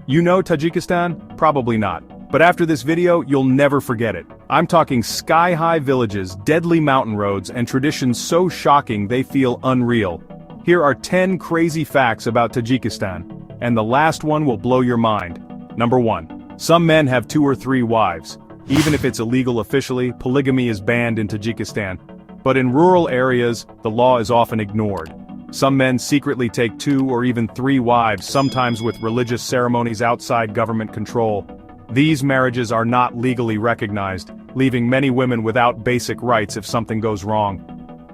You know Tajikistan? Probably not. But after this video, you'll never forget it. I'm talking sky-high villages, deadly mountain roads, and traditions so shocking they feel unreal. Here are 10 crazy facts about Tajikistan, and the last one will blow your mind. Number 1. Some men have 2 or 3 wives. Even if it's illegal officially, polygamy is banned in Tajikistan. But in rural areas, the law is often ignored. Some men secretly take 2 or even 3 wives, sometimes with religious ceremonies outside government control. These marriages are not legally recognized, leaving many women without basic rights if something goes wrong.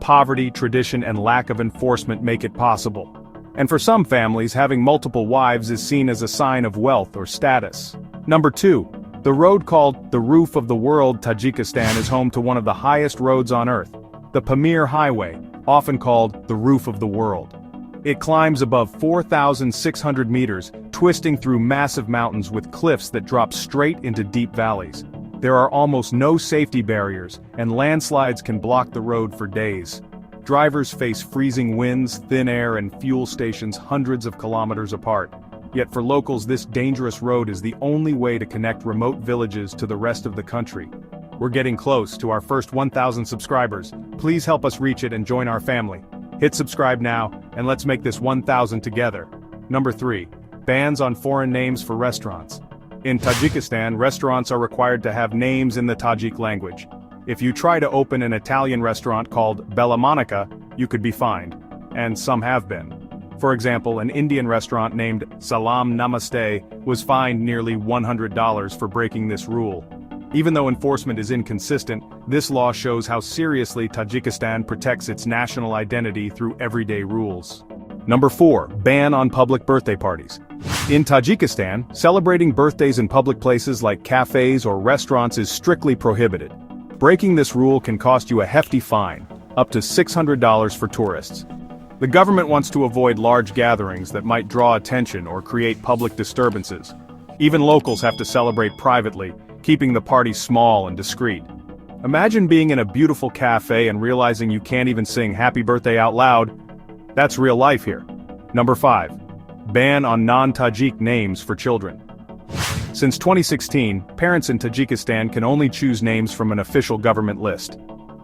Poverty, tradition, and lack of enforcement make it possible. And for some families, having multiple wives is seen as a sign of wealth or status. Number 2. The road called the Roof of the World Tajikistan is home to one of the highest roads on Earth, the Pamir Highway, often called the Roof of the World. It climbs above 4,600 meters, twisting through massive mountains with cliffs that drop straight into deep valleys. There are almost no safety barriers, and landslides can block the road for days. Drivers face freezing winds, thin air, and fuel stations hundreds of kilometers apart. Yet for locals, this dangerous road is the only way to connect remote villages to the rest of the country. We're getting close to our first 1,000 subscribers. Please help us reach it and join our family. Hit subscribe now, and let's make this 1,000 together. Number 3. Bans on foreign names for restaurants. In Tajikistan, restaurants are required to have names in the Tajik language. If you try to open an Italian restaurant called Bella Monica, you could be fined. And some have been. For example, an Indian restaurant named Salam Namaste was fined nearly $100 for breaking this rule. Even though enforcement is inconsistent, this law shows how seriously Tajikistan protects its national identity through everyday rules. Number 4. Ban on public birthday parties. In Tajikistan, celebrating birthdays in public places like cafes or restaurants is strictly prohibited. Breaking this rule can cost you a hefty fine, up to $600 for tourists. The government wants to avoid large gatherings that might draw attention or create public disturbances. Even locals have to celebrate privately, keeping the party small and discreet. Imagine being in a beautiful cafe and realizing you can't even sing happy birthday out loud. That's real life here. Number 5. Ban on non-Tajik names for children. Since 2016, parents in Tajikistan can only choose names from an official government list.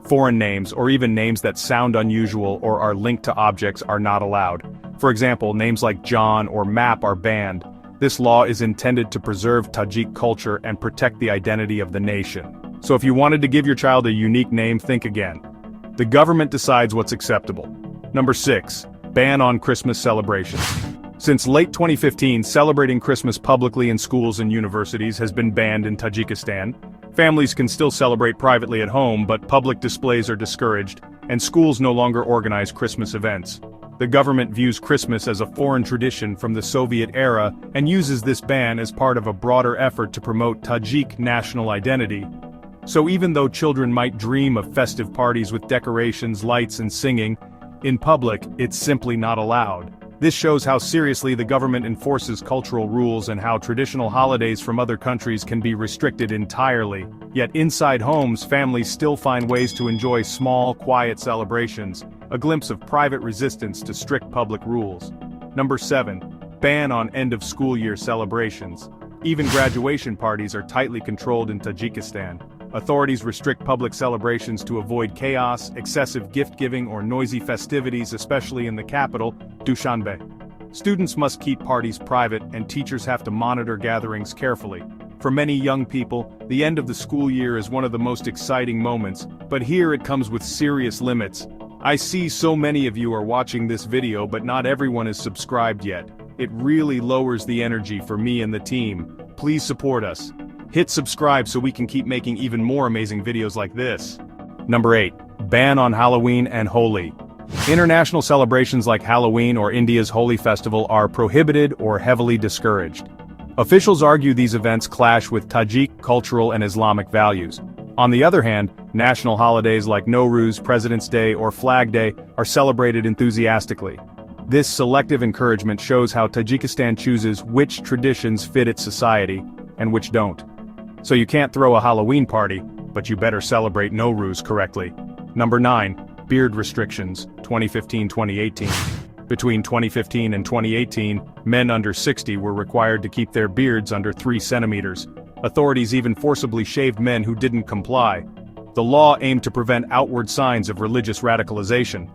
Foreign names, or even names that sound unusual or are linked to objects, are not allowed. For example, names like John or Map are banned. This law is intended to preserve Tajik culture and protect the identity of the nation. So if you wanted to give your child a unique name, think again. The government decides what's acceptable. Number 6. Ban on Christmas celebrations. Since late 2015, celebrating Christmas publicly in schools and universities has been banned in Tajikistan. Families can still celebrate privately at home, but public displays are discouraged, and schools no longer organize Christmas events. The government views Christmas as a foreign tradition from the Soviet era and uses this ban as part of a broader effort to promote Tajik national identity. So even though children might dream of festive parties with decorations, lights, and singing, in public, it's simply not allowed. This shows how seriously the government enforces cultural rules and how traditional holidays from other countries can be restricted entirely. Yet inside homes, families still find ways to enjoy small, quiet celebrations, a glimpse of private resistance to strict public rules. Number 7. Ban on end-of-school year celebrations. Even graduation parties are tightly controlled in Tajikistan. Authorities restrict public celebrations to avoid chaos, excessive gift-giving, or noisy festivities, especially in the capital, Dushanbe. Students must keep parties private, and teachers have to monitor gatherings carefully. For many young people, the end of the school year is one of the most exciting moments, but here it comes with serious limits. I see so many of you are watching this video, but not everyone is subscribed yet. It really lowers the energy for me and the team. Please support us. Hit subscribe so we can keep making even more amazing videos like this. Number 8. Ban on Halloween and Holi. International celebrations like Halloween or India's Holi festival are prohibited or heavily discouraged. Officials argue these events clash with Tajik cultural and Islamic values. On the other hand, national holidays like Nowruz, President's Day, or Flag Day are celebrated enthusiastically. This selective encouragement shows how Tajikistan chooses which traditions fit its society and which don't. So you can't throw a Halloween party, but you better celebrate Nowruz correctly. Number 9. Beard restrictions, 2015-2018. Between 2015 and 2018, men under 60 were required to keep their beards under 3 centimeters. Authorities even forcibly shaved men who didn't comply. The law aimed to prevent outward signs of religious radicalization,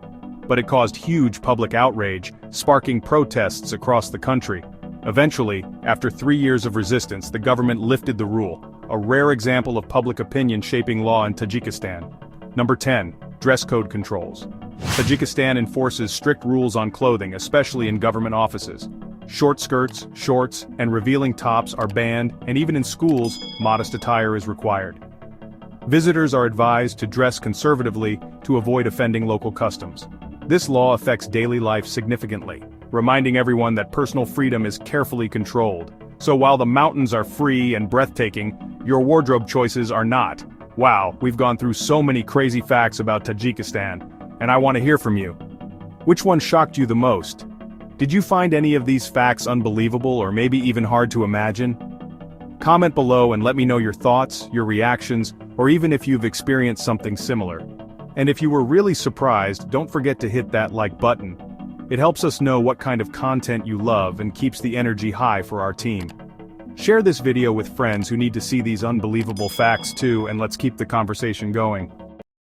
but it caused huge public outrage, sparking protests across the country. Eventually, after 3 years of resistance, the government lifted the rule, a rare example of public opinion shaping law in Tajikistan. Number 10. Dress code controls. Tajikistan enforces strict rules on clothing, especially in government offices. Short skirts, shorts, and revealing tops are banned, and even in schools, modest attire is required. Visitors are advised to dress conservatively to avoid offending local customs. This law affects daily life significantly, reminding everyone that personal freedom is carefully controlled. So while the mountains are free and breathtaking, your wardrobe choices are not. Wow, we've gone through so many crazy facts about Tajikistan, and I want to hear from you. Which one shocked you the most? Did you find any of these facts unbelievable or maybe even hard to imagine? Comment below and let me know your thoughts, your reactions, or even if you've experienced something similar. And if you were really surprised, don't forget to hit that like button. It helps us know what kind of content you love and keeps the energy high for our team. Share this video with friends who need to see these unbelievable facts too, and let's keep the conversation going.